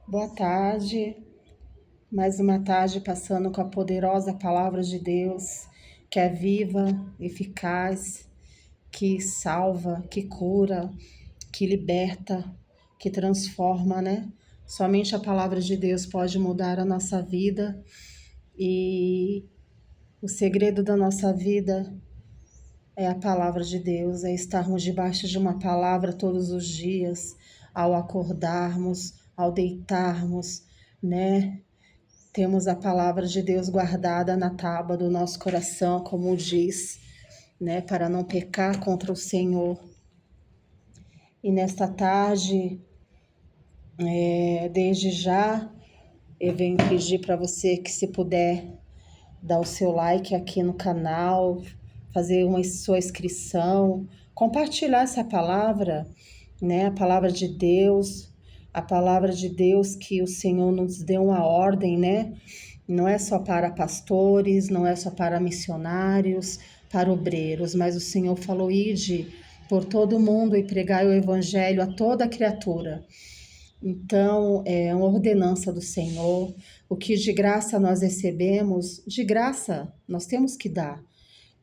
Boa tarde, mais uma tarde passando com a poderosa palavra de Deus, que é viva, eficaz, que salva, que cura, que liberta, que transforma, né? Somente a palavra de Deus pode mudar a nossa vida e o segredo da nossa vida é a palavra de Deus, é estarmos debaixo de uma palavra todos os dias, ao acordarmos, ao deitarmos, né? Temos a palavra de Deus guardada na tábua do nosso coração, como diz, né, para não pecar contra o Senhor. E nesta tarde, desde já, eu venho pedir para você que, se puder, dar o seu like aqui no canal, fazer uma sua inscrição, compartilhar essa palavra, né, a palavra de Deus que o Senhor nos deu uma ordem, né? Não é só para pastores, não é só para missionários, para obreiros, mas o Senhor falou: ide por todo mundo e pregai o evangelho a toda criatura. Então, é uma ordenança do Senhor. O que de graça nós recebemos, de graça nós temos que dar.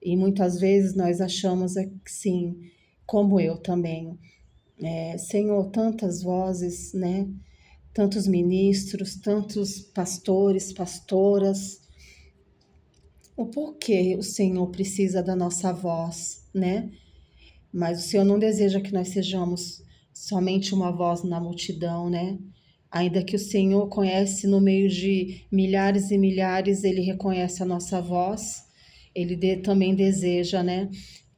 E muitas vezes nós achamos assim, como eu também, Senhor, tantas vozes, né? Tantos ministros, tantos pastores, pastoras. O porquê o Senhor precisa da nossa voz, né? Mas o Senhor não deseja que nós sejamos somente uma voz na multidão, né? Ainda que o Senhor conhece no meio de milhares e milhares, Ele reconhece a nossa voz. Ele também deseja, né,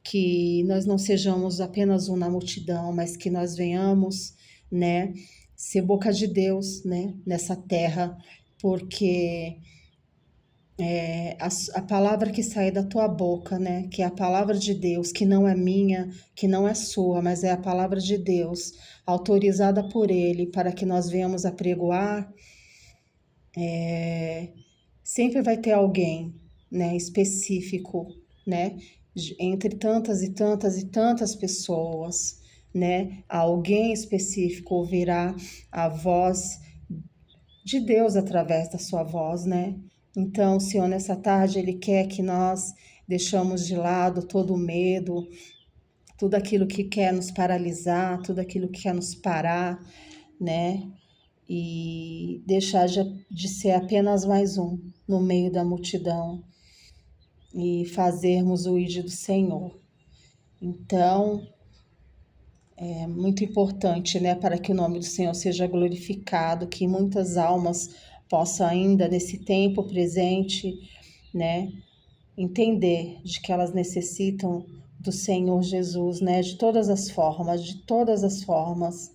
que nós não sejamos apenas um na multidão, mas que nós venhamos, né, ser boca de Deus, né, nessa terra, porque a palavra que sai da tua boca, né? Que é a palavra de Deus, que não é minha, que não é sua, mas é a palavra de Deus, autorizada por Ele, para que nós venhamos apregoar. Sempre vai ter alguém, né? Específico, né? Entre tantas e tantas e tantas pessoas, né? Alguém específico ouvirá a voz de Deus através da sua voz, né? Então, o Senhor, nessa tarde, Ele quer que nós deixamos de lado todo o medo, tudo aquilo que quer nos paralisar, tudo aquilo que quer nos parar, né? E deixar de ser apenas mais um no meio da multidão e fazermos o ID do Senhor. Então, é muito importante, né, para que o nome do Senhor seja glorificado, que muitas almas possam ainda nesse tempo presente, né, entender de que elas necessitam do Senhor Jesus, né, de todas as formas,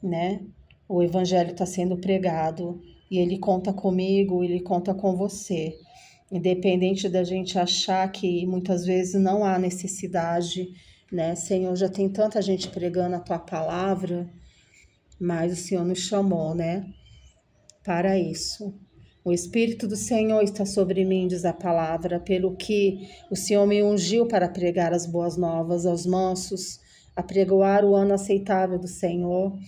né? O evangelho está sendo pregado e ele conta comigo, ele conta com você. Independente da gente achar que muitas vezes não há necessidade, né? Senhor, já tem tanta gente pregando a tua palavra, mas o Senhor nos chamou, né? Para isso. O Espírito do Senhor está sobre mim, diz a palavra, pelo que o Senhor me ungiu para pregar as boas novas aos mansos, a pregoar o ano aceitável do Senhor,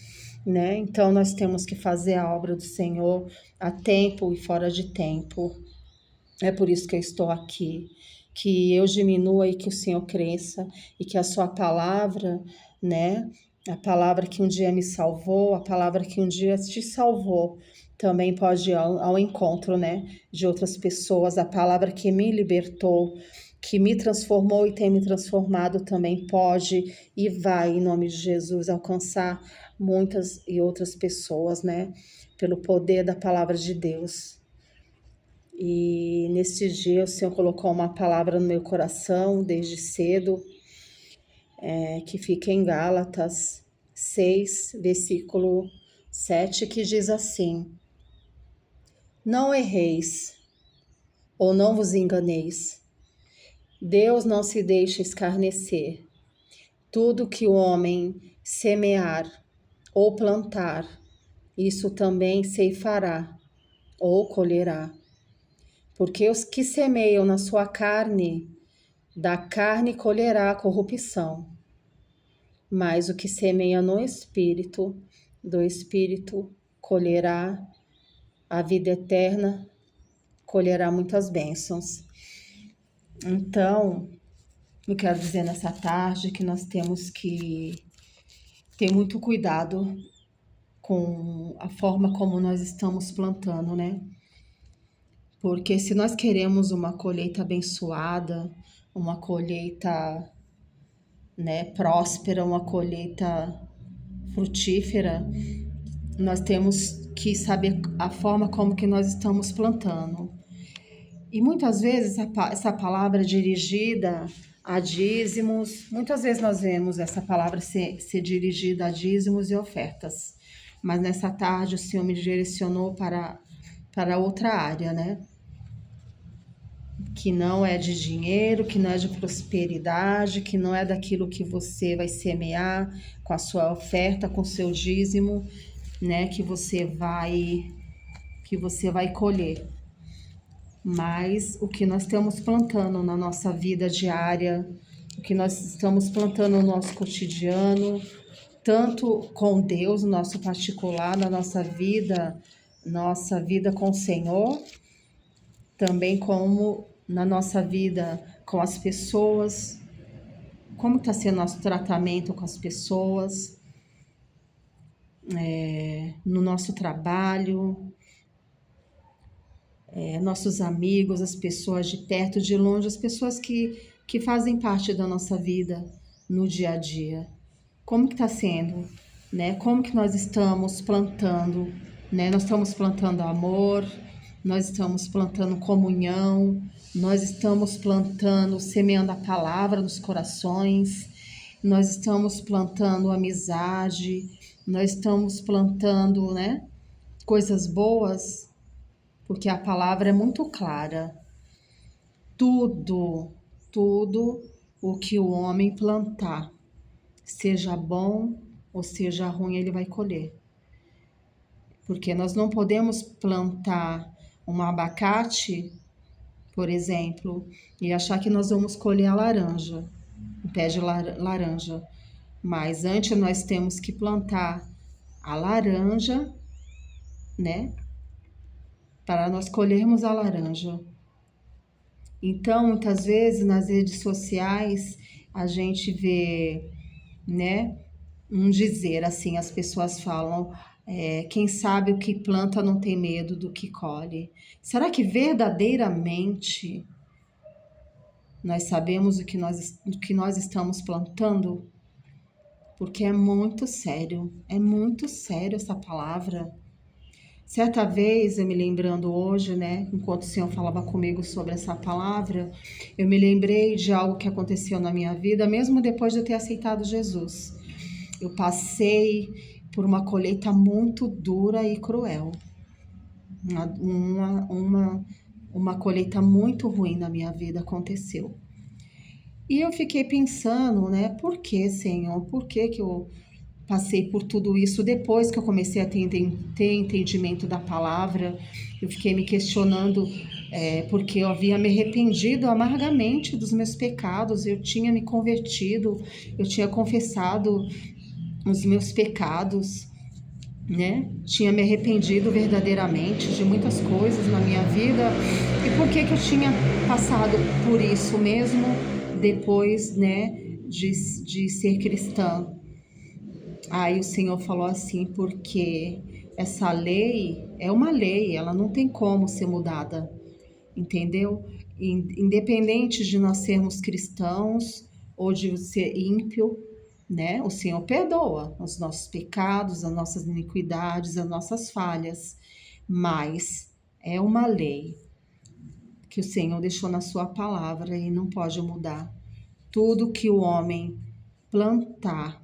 né? Então nós temos que fazer a obra do Senhor a tempo e fora de tempo. É por isso que eu estou aqui, que eu diminua e que o Senhor cresça e que a sua palavra, né? A palavra que um dia me salvou, a palavra que um dia te salvou, também pode ir ao encontro, né, de outras pessoas. A palavra que me libertou, que me transformou e tem me transformado, também pode e vai, em nome de Jesus, alcançar muitas e outras pessoas, né, pelo poder da palavra de Deus. E nesse dia o Senhor colocou uma palavra no meu coração desde cedo, que fica em Gálatas 6, versículo 7, que diz assim: não erreis, ou não vos enganeis. Deus não se deixa escarnecer. Tudo que o homem semear ou plantar, isso também ceifará ou colherá. Porque os que semeiam na sua carne, da carne colherá a corrupção. Mas o que semeia no Espírito, do Espírito colherá a vida eterna, colherá muitas bênçãos. Então, eu quero dizer nessa tarde que nós temos que ter muito cuidado com a forma como nós estamos plantando, né? Porque se nós queremos uma colheita abençoada, uma colheita, né, próspera, uma colheita frutífera, nós temos que saber a forma como que nós estamos plantando. E muitas vezes essa palavra dirigida a dízimos, muitas vezes nós vemos essa palavra ser dirigida a dízimos e ofertas. Mas nessa tarde o Senhor me direcionou para outra área, né? Que não é de dinheiro, que não é de prosperidade, que não é daquilo que você vai semear com a sua oferta, com o seu dízimo, né? Que você vai colher. Mas o que nós estamos plantando na nossa vida diária, o que nós estamos plantando no nosso cotidiano, tanto com Deus, no nosso particular, na nossa vida com o Senhor, também como na nossa vida com as pessoas, como está sendo nosso tratamento com as pessoas, no nosso trabalho, nossos amigos, as pessoas de perto, de longe, as pessoas que fazem parte da nossa vida no dia a dia. Como que está sendo, né? Como que nós estamos plantando, né? Nós estamos plantando amor, nós estamos plantando comunhão, nós estamos plantando, semeando a palavra nos corações, nós estamos plantando amizade, nós estamos plantando, né, coisas boas, porque a palavra é muito clara. Tudo o que o homem plantar, seja bom ou seja ruim, ele vai colher. Porque nós não podemos plantar um abacate, por exemplo, e achar que nós vamos colher a laranja, um pé de laranja. Mas antes nós temos que plantar a laranja, né? Para nós colhermos a laranja. Então, muitas vezes nas redes sociais a gente vê, né, um dizer assim, as pessoas falam, quem sabe o que planta não tem medo do que colhe. Será que verdadeiramente nós sabemos o que nós estamos plantando? Porque é muito sério essa palavra. Certa vez, eu me lembrando hoje, né, enquanto o Senhor falava comigo sobre essa palavra, eu me lembrei de algo que aconteceu na minha vida, mesmo depois de eu ter aceitado Jesus. Eu passei por uma colheita muito dura e cruel. Uma colheita muito ruim na minha vida aconteceu. E eu fiquei pensando, né, por que, Senhor? Por que eu passei por tudo isso depois que eu comecei a ter entendimento da palavra? Eu fiquei me questionando, porque eu havia me arrependido amargamente dos meus pecados, eu tinha me convertido, eu tinha confessado os meus pecados, né? Tinha me arrependido verdadeiramente de muitas coisas na minha vida. E por que eu tinha passado por isso mesmo depois, né, de ser cristã? Aí o Senhor falou assim, porque essa lei é uma lei, ela não tem como ser mudada, entendeu? Independente de nós sermos cristãos ou de ser ímpio, né? O Senhor perdoa os nossos pecados, as nossas iniquidades, as nossas falhas, mas é uma lei que o Senhor deixou na sua palavra e não pode mudar. Tudo que o homem plantar,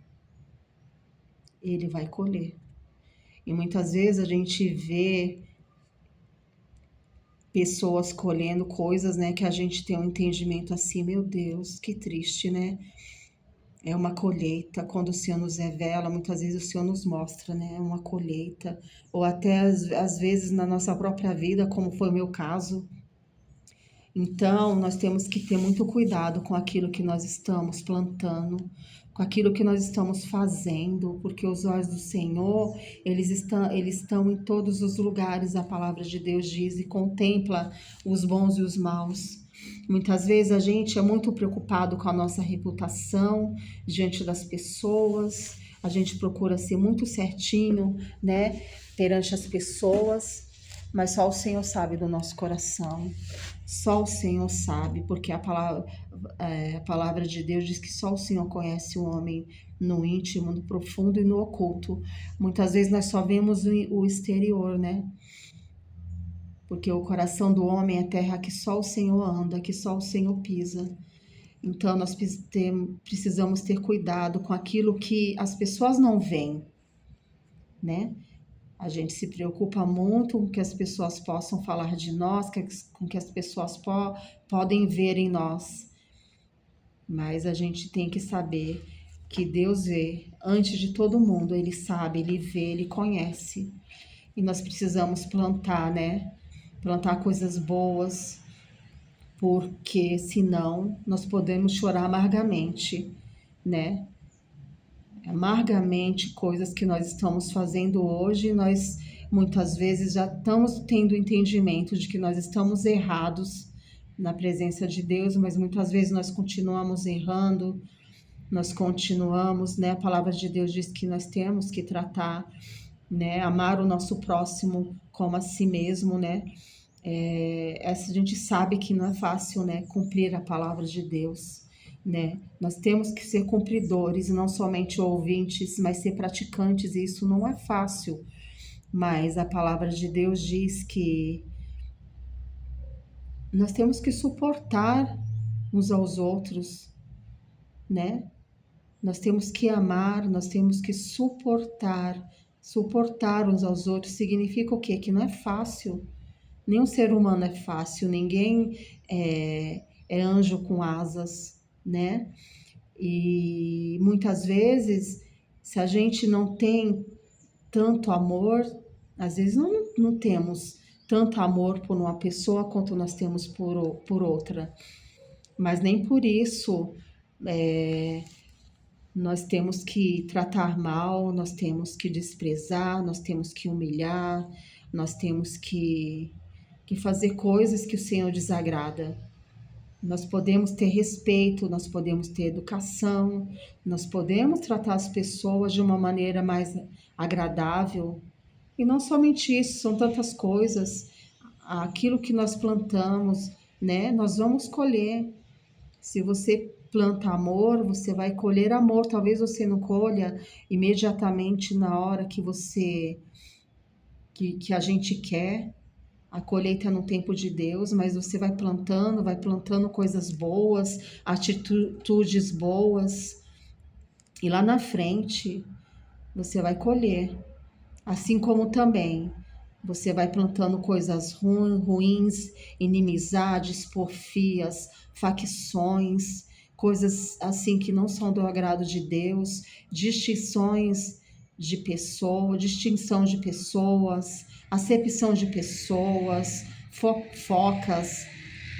ele vai colher. E muitas vezes a gente vê pessoas colhendo coisas, né, que a gente tem um entendimento assim, meu Deus, que triste, né? É uma colheita, quando o Senhor nos revela, muitas vezes o Senhor nos mostra, né? Uma colheita, ou até às vezes na nossa própria vida, como foi o meu caso. Então, nós temos que ter muito cuidado com aquilo que nós estamos plantando, com aquilo que nós estamos fazendo, porque os olhos do Senhor, eles estão em todos os lugares, a palavra de Deus diz, e contempla os bons e os maus. Muitas vezes a gente é muito preocupado com a nossa reputação diante das pessoas, a gente procura ser muito certinho, né, perante as pessoas, mas só o Senhor sabe do nosso coração. Só o Senhor sabe, porque a palavra de Deus diz que só o Senhor conhece o homem no íntimo, no profundo e no oculto. Muitas vezes nós só vemos o exterior, né? Porque o coração do homem é terra que só o Senhor anda, que só o Senhor pisa. Então nós precisamos ter cuidado com aquilo que as pessoas não veem, né? A gente se preocupa muito com o que as pessoas possam falar de nós, com o que as pessoas podem ver em nós. Mas a gente tem que saber que Deus vê antes de todo mundo, Ele sabe, Ele vê, Ele conhece. E nós precisamos plantar, né? Plantar coisas boas, porque senão nós podemos chorar amargamente, né? Amargamente coisas que nós estamos fazendo hoje, nós muitas vezes já estamos tendo entendimento de que nós estamos errados na presença de Deus, mas muitas vezes nós continuamos errando, nós continuamos, né? A palavra de Deus diz que nós temos que tratar, né? Amar o nosso próximo como a si mesmo, né? Essa a gente sabe que não é fácil, né? Cumprir a palavra de Deus, né? Nós temos que ser cumpridores, não somente ouvintes, mas ser praticantes, e isso não é fácil. Mas a palavra de Deus diz que nós temos que suportar uns aos outros, né? Nós temos que amar, nós temos que suportar. Suportar uns aos outros significa o quê? Que não é fácil. Nenhum ser humano é fácil, ninguém é anjo com asas, né? E muitas vezes, se a gente não tem tanto amor, às vezes não temos tanto amor por uma pessoa quanto nós temos por outra. Mas nem por isso nós temos que tratar mal, nós temos que desprezar, nós temos que humilhar, nós temos que fazer coisas que o Senhor desagrada. Nós podemos ter respeito, nós podemos ter educação, nós podemos tratar as pessoas de uma maneira mais agradável. E não somente isso, são tantas coisas. Aquilo que nós plantamos, né? Nós vamos colher. Se você planta amor, você vai colher amor. Talvez você não colha imediatamente na hora que a gente quer. A colheita é no tempo de Deus, mas você vai plantando coisas boas, atitudes boas, e lá na frente você vai colher. Assim como também você vai plantando coisas ruins, inimizades, porfias, facções, coisas assim que não são do agrado de Deus, distinção de pessoas, acepção de pessoas, fofocas,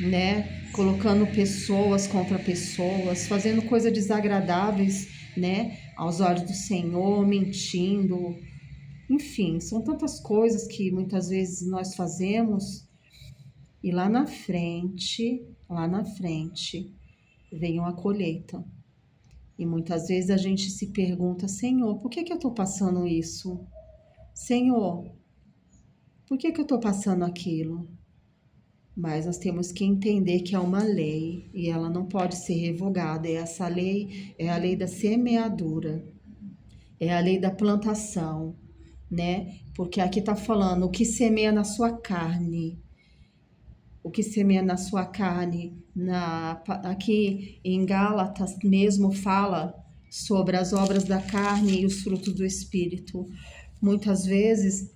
né? Colocando pessoas contra pessoas, fazendo coisas desagradáveis, né? Aos olhos do Senhor, mentindo. Enfim, são tantas coisas que muitas vezes nós fazemos e lá na frente, vem uma colheita. E muitas vezes a gente se pergunta, Senhor, por que eu estou passando isso? Senhor, por que eu estou passando aquilo? Mas nós temos que entender que é uma lei e ela não pode ser revogada. E essa lei é a lei da semeadura, é a lei da plantação, né? Porque aqui está falando o que semeia na sua carne. O que semeia na sua carne, aqui em Gálatas mesmo fala sobre as obras da carne e os frutos do Espírito. Muitas vezes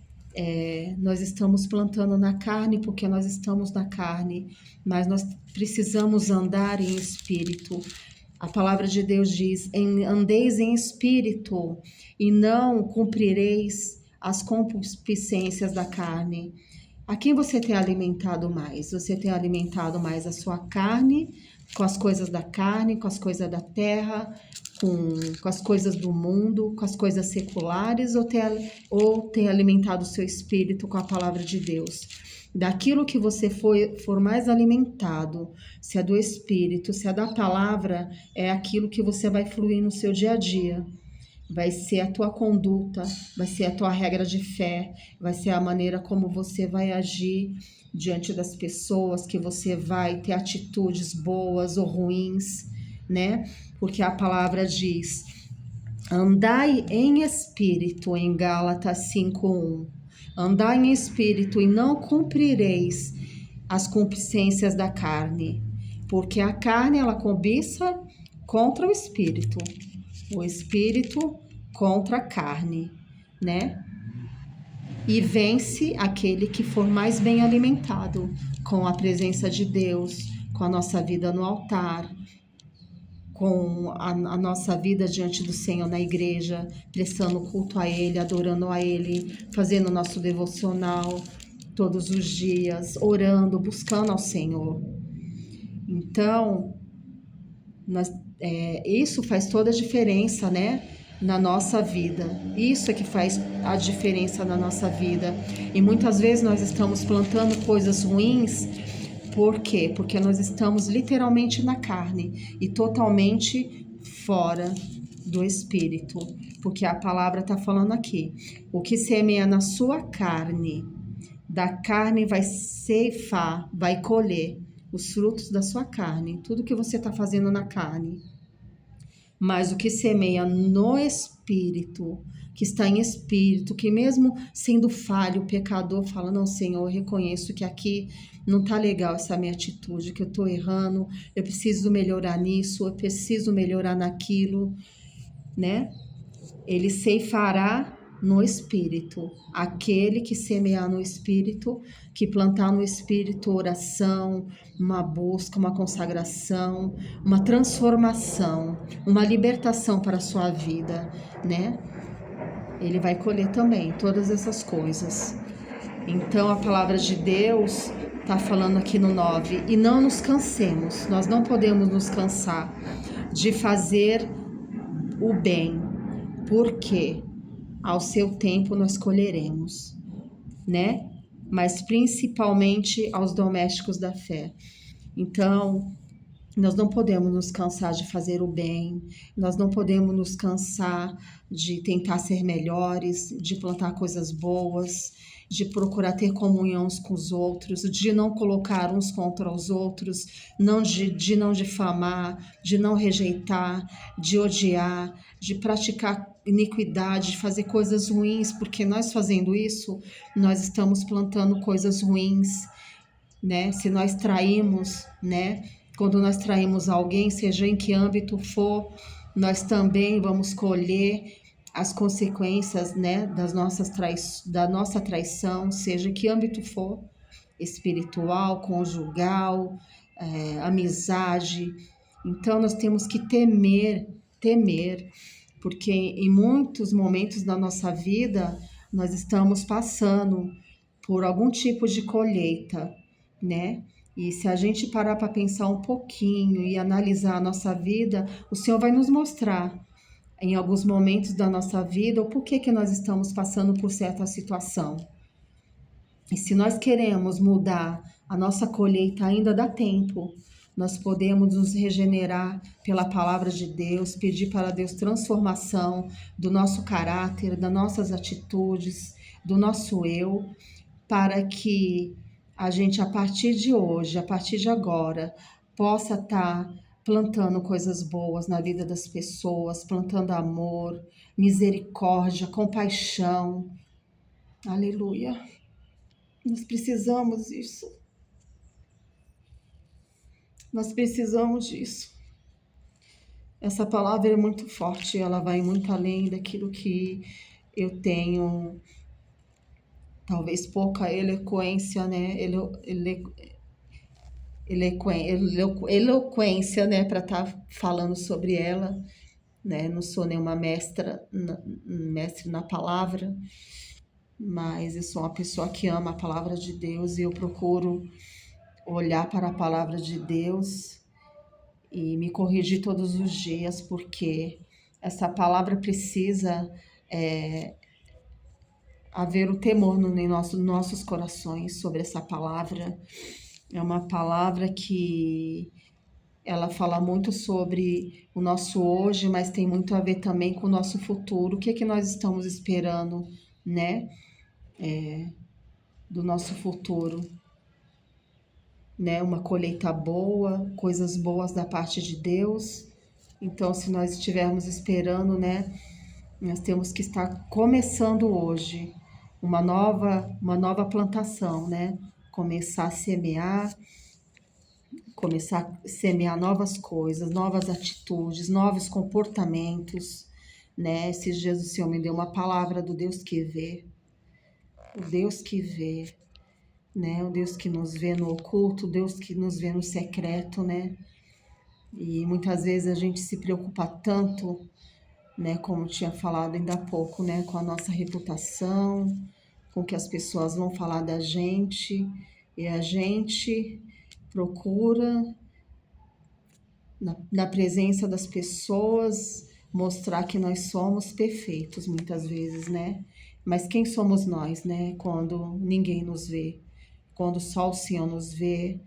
nós estamos plantando na carne porque nós estamos na carne, mas nós precisamos andar em espírito. A palavra de Deus diz, andeis em espírito e não cumprireis as concupiscências da carne. A quem você tem alimentado mais? Você tem alimentado mais a sua carne, com as coisas da carne, com as coisas da terra, com as coisas do mundo, com as coisas seculares, ou tem alimentado o seu espírito com a palavra de Deus? Daquilo que você for mais alimentado, se é do espírito, se é da palavra, é aquilo que você vai fluir no seu dia a dia. Vai ser a tua conduta, vai ser a tua regra de fé, vai ser a maneira como você vai agir diante das pessoas, que você vai ter atitudes boas ou ruins, né? Porque a palavra diz: andai em espírito, em Gálatas 5:1. Andai em espírito e não cumprireis as concupiscências da carne, porque a carne ela cobiça contra o espírito contra a carne, né? E vence aquele que for mais bem alimentado com a presença de Deus, com a nossa vida no altar, com a nossa vida diante do Senhor na igreja, prestando culto a Ele, adorando a Ele, fazendo o nosso devocional todos os dias, orando, buscando ao Senhor. Então, isso faz toda a diferença, né? Na nossa vida. Isso é que faz a diferença na nossa vida. E muitas vezes nós estamos plantando coisas ruins. Por quê? Porque nós estamos literalmente na carne e totalmente fora do espírito. Porque a palavra está falando aqui: o que semeia na sua carne, da carne vai ceifar, vai colher os frutos da sua carne, tudo que você está fazendo na carne. Mas o que semeia no espírito, que está em espírito, que mesmo sendo falho, o pecador fala: não, Senhor, eu reconheço que aqui não tá legal essa minha atitude, que eu tô errando, eu preciso melhorar nisso, eu preciso melhorar naquilo, né? Ele ceifará no espírito. Aquele que semear no espírito, que plantar no espírito oração, uma busca, uma consagração, uma transformação, uma libertação para a sua vida, né? Ele vai colher também todas essas coisas. Então a palavra de Deus está falando aqui no 9: e não nos cansemos, nós não podemos nos cansar de fazer o bem, porque ao seu tempo nós colheremos, né? Mas principalmente aos domésticos da fé. Então, nós não podemos nos cansar de fazer o bem, nós não podemos nos cansar de tentar ser melhores, de plantar coisas boas, de procurar ter comunhão uns com os outros, de não colocar uns contra os outros, de não difamar, de não rejeitar, de odiar, de praticar iniquidade, de fazer coisas ruins, porque nós fazendo isso, nós estamos plantando coisas ruins, né? Se nós traímos, né? Quando nós traímos alguém, seja em que âmbito for, nós também vamos colher as consequências, né, da nossa traição, seja em que âmbito for, espiritual, conjugal, amizade. Então, nós temos que temer, porque em muitos momentos da nossa vida, nós estamos passando por algum tipo de colheita, né? E se a gente parar para pensar um pouquinho e analisar a nossa vida, o Senhor vai nos mostrar em alguns momentos da nossa vida o porquê que nós estamos passando por certa situação. E se nós queremos mudar a nossa colheita, ainda dá tempo. Nós podemos nos regenerar pela palavra de Deus, pedir para Deus transformação do nosso caráter, das nossas atitudes, do nosso eu, para que a gente, a partir de hoje, a partir de agora, possa estar plantando coisas boas na vida das pessoas, plantando amor, misericórdia, compaixão. Aleluia. Nós precisamos disso. Nós precisamos disso. Essa palavra é muito forte, ela vai muito além daquilo que eu tenho, talvez pouca eloquência, né? Eloquência, né, para estar falando sobre ela, né? Não sou nenhuma mestre na palavra, mas eu sou uma pessoa que ama a palavra de Deus e eu procuro olhar para a palavra de Deus e me corrigir todos os dias, porque essa palavra precisa haver o temor nos nossos corações sobre essa palavra. É uma palavra que ela fala muito sobre o nosso hoje, mas tem muito a ver também com o nosso futuro. O que é que nós estamos esperando, né, do nosso futuro, né? Uma colheita boa, coisas boas da parte de Deus. Então, se nós estivermos esperando, né, nós temos que estar começando hoje uma nova plantação, né? Começar a semear novas coisas, novas atitudes, novos comportamentos, né? Esses dias o Senhor me deu uma palavra do Deus que vê, o Deus que vê, né? O Deus que nos vê no oculto, o Deus que nos vê no secreto, né? E muitas vezes a gente se preocupa tanto, né? Como tinha falado ainda há pouco, né? Com a nossa reputação, com o que as pessoas vão falar da gente, e a gente procura na presença das pessoas, mostrar que nós somos perfeitos muitas vezes, né? Mas quem somos nós, né? Quando ninguém nos vê, quando só o Senhor nos vê,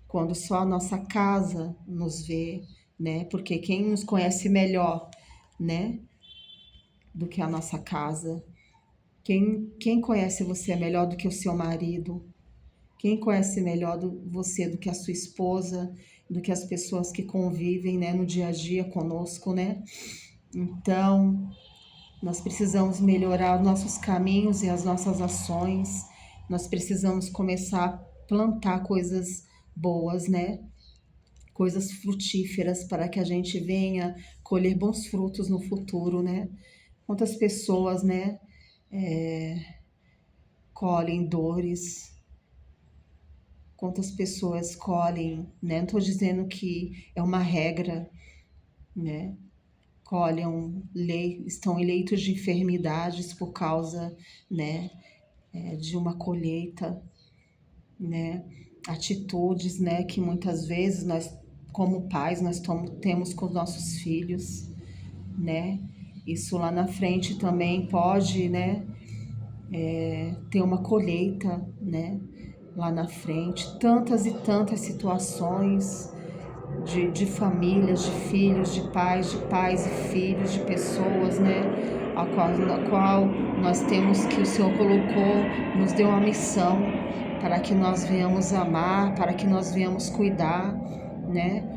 quando só a nossa casa nos vê, né? Porque quem nos conhece melhor, né? Do que a nossa casa. Quem conhece você melhor do que o seu marido? Quem conhece melhor você do que a sua esposa, do que as pessoas que convivem, né, no dia a dia conosco, né? Então, nós precisamos melhorar os nossos caminhos e as nossas ações. Nós precisamos começar a plantar coisas boas, né? Coisas frutíferas para que a gente venha colher bons frutos no futuro, né? Quantas pessoas, né, colhem dores, quantas pessoas colhem, né? Não estou dizendo que é uma regra, né? Estão eleitos de enfermidades por causa, né, de uma colheita, né? Atitudes, né, que muitas vezes nós, como pais, temos com os nossos filhos, né? Isso lá na frente também pode, né, ter uma colheita, né? Lá na frente, tantas e tantas situações de famílias, de filhos, de pais e filhos, de pessoas, né? Na qual nós temos que o Senhor colocou, nos deu uma missão para que nós venhamos amar, para que nós venhamos cuidar, né?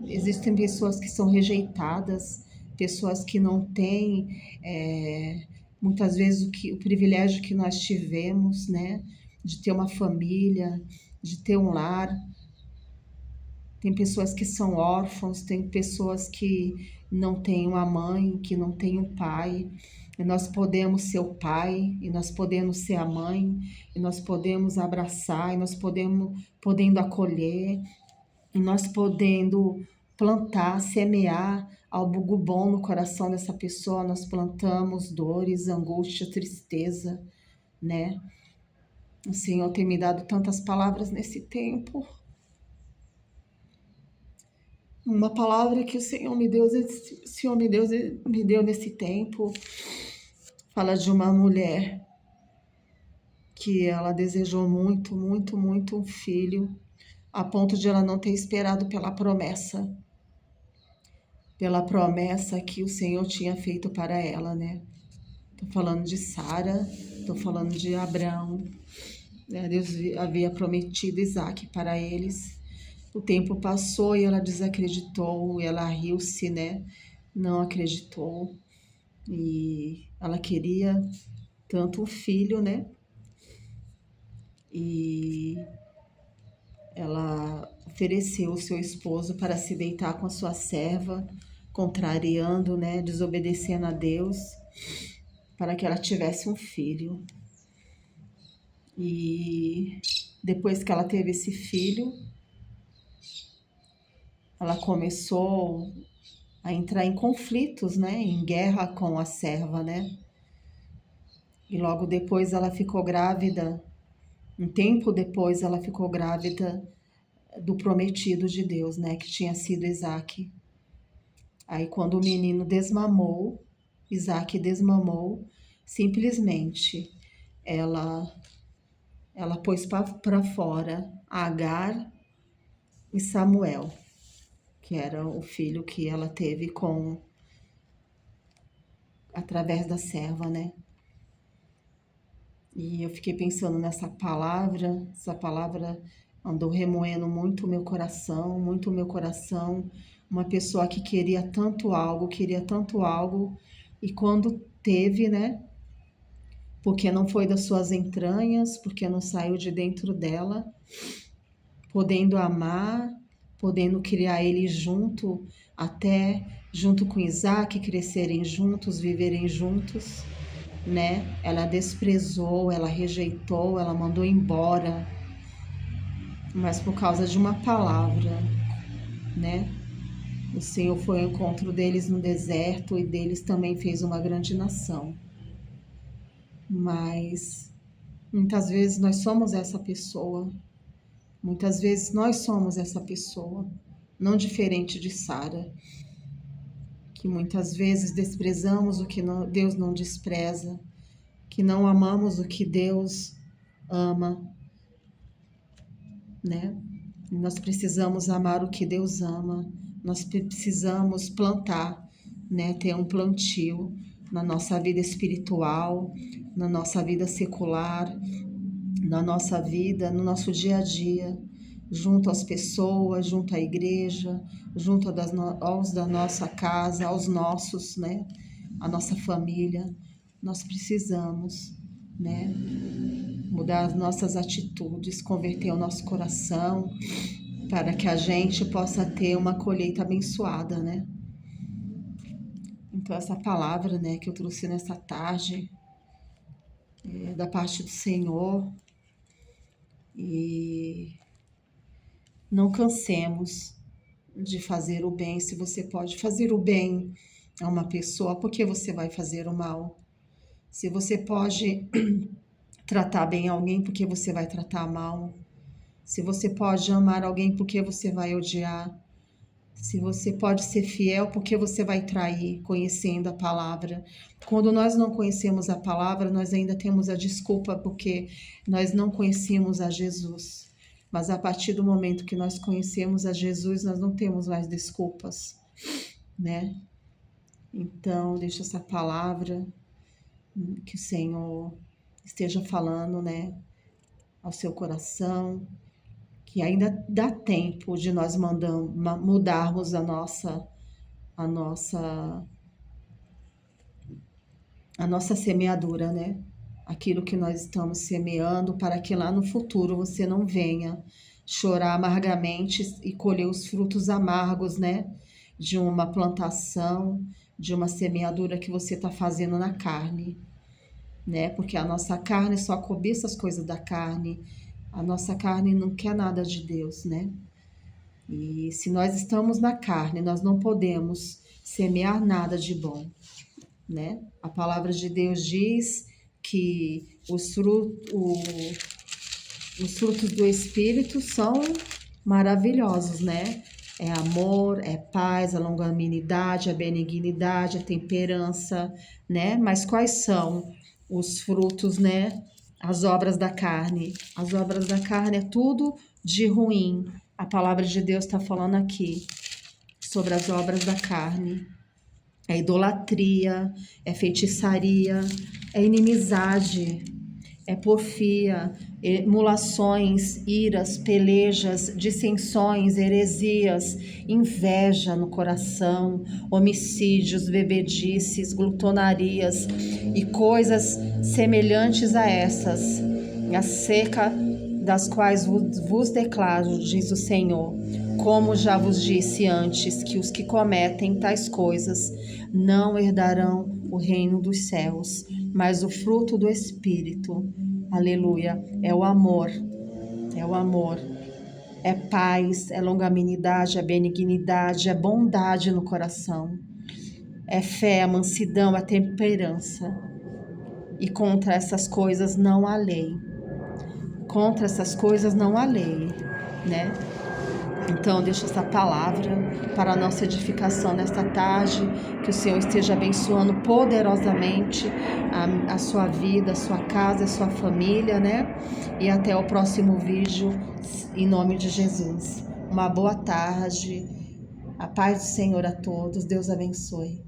Existem pessoas que são rejeitadas, pessoas que não têm, muitas vezes, o privilégio que nós tivemos, né? De ter uma família, de ter um lar. Tem pessoas que são órfãos, tem pessoas que não têm uma mãe, que não têm um pai. E nós podemos ser o pai, e nós podemos ser a mãe, e nós podemos abraçar, e nós podendo acolher, e nós podendo plantar, semear algo bom no coração dessa pessoa. Nós plantamos dores, angústia, tristeza, né? O Senhor tem me dado tantas palavras nesse tempo. Uma palavra que o Senhor me deu nesse tempo, fala de uma mulher que ela desejou muito, muito, muito um filho, a ponto de ela não ter esperado pela promessa que o Senhor tinha feito para ela, né? Tô falando de Sara, tô falando de Abraão, né? Deus havia prometido Isaac para eles. O tempo passou e ela desacreditou, ela riu-se, né? Não acreditou. E ela queria tanto um filho, né? E ela ofereceu o seu esposo para se deitar com a sua serva, contrariando, né? Desobedecendo a Deus, para que ela tivesse um filho. E depois que ela teve esse filho, ela começou a entrar em conflitos, né? Em guerra com a serva, né? E logo depois ela ficou grávida. Um tempo depois ela ficou grávida do prometido de Deus, né? Que tinha sido Isaac. Aí quando o menino desmamou, Isaac desmamou, simplesmente ela ela pôs para fora Agar e Samuel, que era o filho que ela teve com através da serva, né? E eu fiquei pensando nessa palavra, essa palavra andou remoendo muito o meu coração, muito o meu coração. Uma pessoa que queria tanto algo, e quando teve, né? Porque não foi das suas entranhas, porque não saiu de dentro dela, podendo amar, podendo criar ele junto, até junto com Isaac, crescerem juntos, viverem juntos, né? Ela desprezou, ela rejeitou, ela mandou embora, mas por causa de uma palavra, né? O Senhor foi ao encontro deles no deserto e deles também fez uma grande nação. Mas muitas vezes nós somos essa pessoa. Muitas vezes nós somos essa pessoa, não diferente de Sara, que muitas vezes desprezamos o que Deus não despreza, que não amamos o que Deus ama, né? Nós precisamos amar o que Deus ama, nós precisamos plantar, né? Ter um plantio na nossa vida espiritual, na nossa vida secular, na nossa vida, no nosso dia a dia, junto às pessoas, junto à igreja, junto aos da nossa casa, aos nossos, né? A nossa família. Nós precisamos, né? Mudar as nossas atitudes, converter o nosso coração, para que a gente possa ter uma colheita abençoada, né? Então, essa palavra, né, que eu trouxe nessa tarde, da parte do Senhor, e não cansemos de fazer o bem. Se você pode fazer o bem a uma pessoa, por que você vai fazer o mal? Se você pode tratar bem alguém, por que você vai tratar mal? Se você pode amar alguém, por que você vai odiar? Se você pode ser fiel, por que você vai trair, conhecendo a palavra? Quando nós não conhecemos a palavra, nós ainda temos a desculpa porque nós não conhecíamos a Jesus. Mas a partir do momento que nós conhecemos a Jesus, nós não temos mais desculpas, né? Então, deixa essa palavra que o Senhor esteja falando, né, ao seu coração, que ainda dá tempo de nós mudarmos a nossa, a nossa semeadura, né? Aquilo que nós estamos semeando, para que lá no futuro você não venha chorar amargamente e colher os frutos amargos, né? De uma plantação, de uma semeadura que você está fazendo na carne, né? Porque a nossa carne só cobiça as coisas da carne, a nossa carne não quer nada de Deus, né? E se nós estamos na carne, nós não podemos semear nada de bom, né? A palavra de Deus diz que os frutos do Espírito são maravilhosos, né? É amor, é paz, a longanimidade, a benignidade, a temperança, né? Mas quais são os frutos, né? As obras da carne. As obras da carne é tudo de ruim. A palavra de Deus está falando aqui sobre as obras da carne. É idolatria, é feitiçaria, é inimizade, é porfia, emulações, iras, pelejas, dissensões, heresias, inveja no coração, homicídios, bebedices, glutonarias e coisas semelhantes a essas, acerca das quais vos declaro, diz o Senhor, como já vos disse antes, que os que cometem tais coisas não herdarão o reino dos céus, mas o fruto do Espírito, aleluia, é o amor, é paz, é longanimidade, é benignidade, é bondade no coração, é fé, é mansidão, é temperança. E contra essas coisas não há lei. Contra essas coisas não há lei, né? Então, deixa essa palavra para a nossa edificação nesta tarde, que o Senhor esteja abençoando poderosamente a sua vida, a sua casa, a sua família, né? E até o próximo vídeo, em nome de Jesus. Uma boa tarde, a paz do Senhor a todos, Deus abençoe.